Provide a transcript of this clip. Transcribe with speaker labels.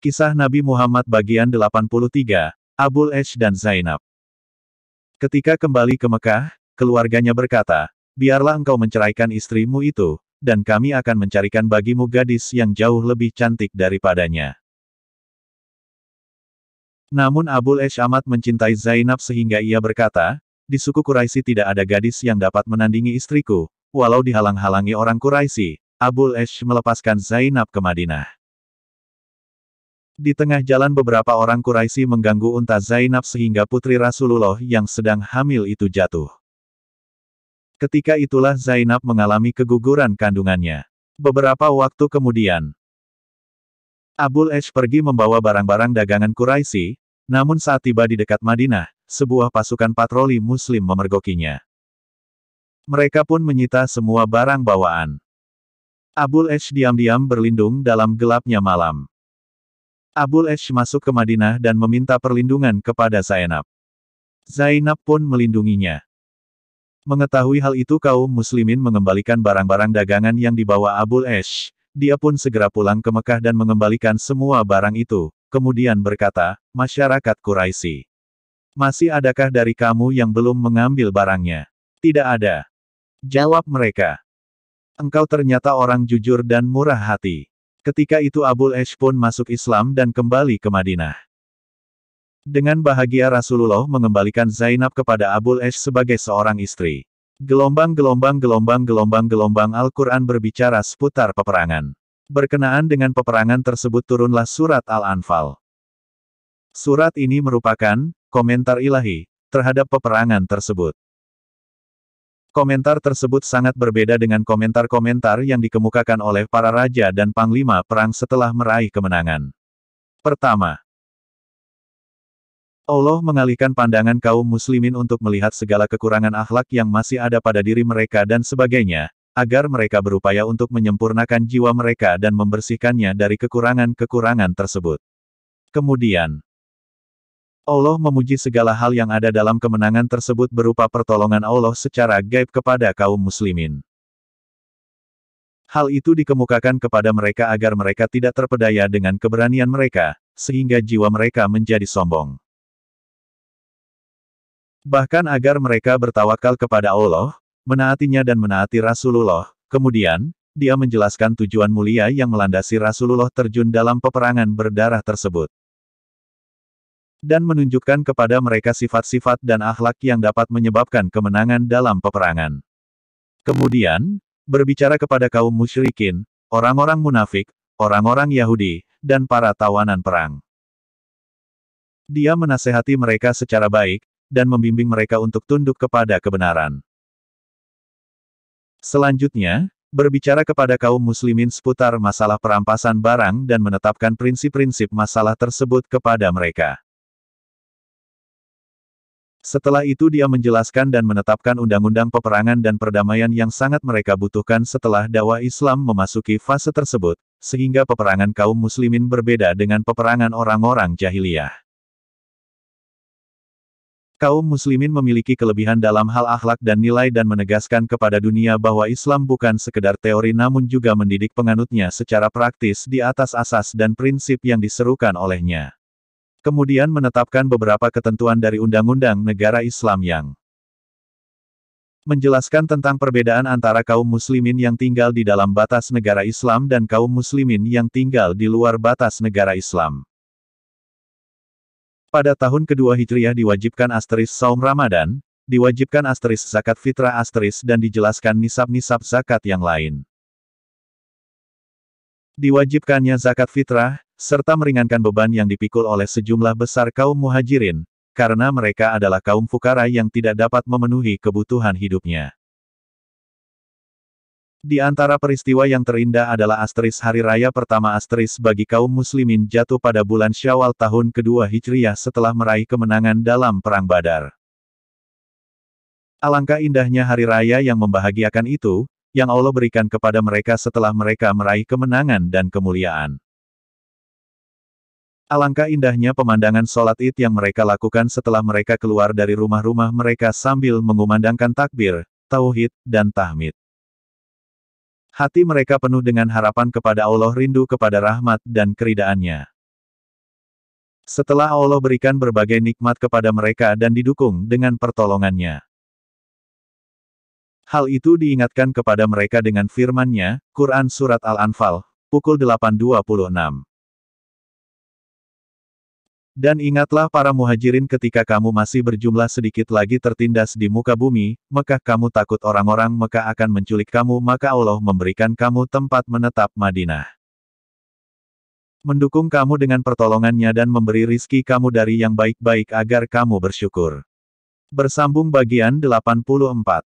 Speaker 1: Kisah Nabi Muhammad bagian 83, Abul Ash dan Zainab. Ketika kembali ke Mekah, keluarganya berkata, "Biarlah engkau menceraikan istrimu itu, dan kami akan mencarikan bagimu gadis yang jauh lebih cantik daripadanya." Namun Abul Ash amat mencintai Zainab sehingga ia berkata, "Di suku Quraisy tidak ada gadis yang dapat menandingi istriku." Walau dihalang-halangi orang Quraisy, Abul Ash melepaskan Zainab ke Madinah. Di tengah jalan beberapa orang Quraisy mengganggu unta Zainab sehingga putri Rasulullah yang sedang hamil itu jatuh. Ketika itulah Zainab mengalami keguguran kandungannya. Beberapa waktu kemudian, Abul Ash pergi membawa barang-barang dagangan Quraisy, namun saat tiba di dekat Madinah, sebuah pasukan patroli Muslim memergokinya. Mereka pun menyita semua barang bawaan. Abul Ash diam-diam berlindung dalam gelapnya malam. Abul Ash masuk ke Madinah dan meminta perlindungan kepada Zainab. Zainab pun melindunginya. Mengetahui hal itu kaum muslimin mengembalikan barang-barang dagangan yang dibawa Abul Ash. Dia pun segera pulang ke Mekah dan mengembalikan semua barang itu, kemudian berkata, "Masyarakat Quraisy, masih adakah dari kamu yang belum mengambil barangnya?" "Tidak ada," jawab mereka. "Engkau ternyata orang jujur dan murah hati." Ketika itu Abul Ash pun masuk Islam dan kembali ke Madinah. Dengan bahagia Rasulullah mengembalikan Zainab kepada Abul Ash sebagai seorang istri. Gelombang-gelombang Al-Quran berbicara seputar peperangan. Berkenaan dengan peperangan tersebut turunlah surat Al-Anfal. Surat ini merupakan komentar ilahi terhadap peperangan tersebut. Komentar tersebut sangat berbeda dengan komentar-komentar yang dikemukakan oleh para raja dan panglima perang setelah meraih kemenangan. Pertama, Allah mengalihkan pandangan kaum muslimin untuk melihat segala kekurangan akhlak yang masih ada pada diri mereka dan sebagainya, agar mereka berupaya untuk menyempurnakan jiwa mereka dan membersihkannya dari kekurangan-kekurangan tersebut. Kemudian, Allah memuji segala hal yang ada dalam kemenangan tersebut berupa pertolongan Allah secara gaib kepada kaum muslimin. Hal itu dikemukakan kepada mereka agar mereka tidak terpedaya dengan keberanian mereka, sehingga jiwa mereka menjadi sombong. Bahkan agar mereka bertawakal kepada Allah, menaatinya dan menaati Rasulullah. Kemudian, dia menjelaskan tujuan mulia yang melandasi Rasulullah terjun dalam peperangan berdarah tersebut. Dan menunjukkan kepada mereka sifat-sifat dan akhlak yang dapat menyebabkan kemenangan dalam peperangan. Kemudian, berbicara kepada kaum musyrikin, orang-orang munafik, orang-orang Yahudi, dan para tawanan perang. Dia menasehati mereka secara baik, dan membimbing mereka untuk tunduk kepada kebenaran. Selanjutnya, berbicara kepada kaum muslimin seputar masalah perampasan barang dan menetapkan prinsip-prinsip masalah tersebut kepada mereka. Setelah itu dia menjelaskan dan menetapkan undang-undang peperangan dan perdamaian yang sangat mereka butuhkan setelah dakwah Islam memasuki fase tersebut, sehingga peperangan kaum muslimin berbeda dengan peperangan orang-orang jahiliyah. Kaum muslimin memiliki kelebihan dalam hal akhlak dan nilai dan menegaskan kepada dunia bahwa Islam bukan sekedar teori namun juga mendidik penganutnya secara praktis di atas asas dan prinsip yang diserukan olehnya. Kemudian menetapkan beberapa ketentuan dari undang-undang negara Islam yang menjelaskan tentang perbedaan antara kaum muslimin yang tinggal di dalam batas negara Islam dan kaum muslimin yang tinggal di luar batas negara Islam. Pada tahun kedua Hijriah diwajibkan saum Ramadan, diwajibkan zakat fitrah dan dijelaskan nisab-nisab zakat yang lain. Diwajibkannya zakat fitrah, serta meringankan beban yang dipikul oleh sejumlah besar kaum muhajirin, karena mereka adalah kaum fukara yang tidak dapat memenuhi kebutuhan hidupnya. Di antara peristiwa yang terindah adalah hari raya pertama bagi kaum muslimin jatuh pada bulan Syawal tahun kedua Hijriah setelah meraih kemenangan dalam Perang Badar. Alangkah indahnya hari raya yang membahagiakan itu, yang Allah berikan kepada mereka setelah mereka meraih kemenangan dan kemuliaan. Alangkah indahnya pemandangan sholat Id yang mereka lakukan setelah mereka keluar dari rumah-rumah mereka sambil mengumandangkan takbir, tauhid, dan tahmid. Hati mereka penuh dengan harapan kepada Allah, rindu kepada rahmat dan keridaan-Nya. Setelah Allah berikan berbagai nikmat kepada mereka dan didukung dengan pertolongannya. Hal itu diingatkan kepada mereka dengan firman-Nya, Quran Surat Al-Anfal, pukul 8.26. Dan ingatlah para muhajirin ketika kamu masih berjumlah sedikit lagi tertindas di muka bumi, maka kamu takut orang-orang Mekah akan menculik kamu, maka Allah memberikan kamu tempat menetap Madinah. Mendukung kamu dengan pertolongannya dan memberi rizki kamu dari yang baik-baik agar kamu bersyukur. Bersambung bagian 84.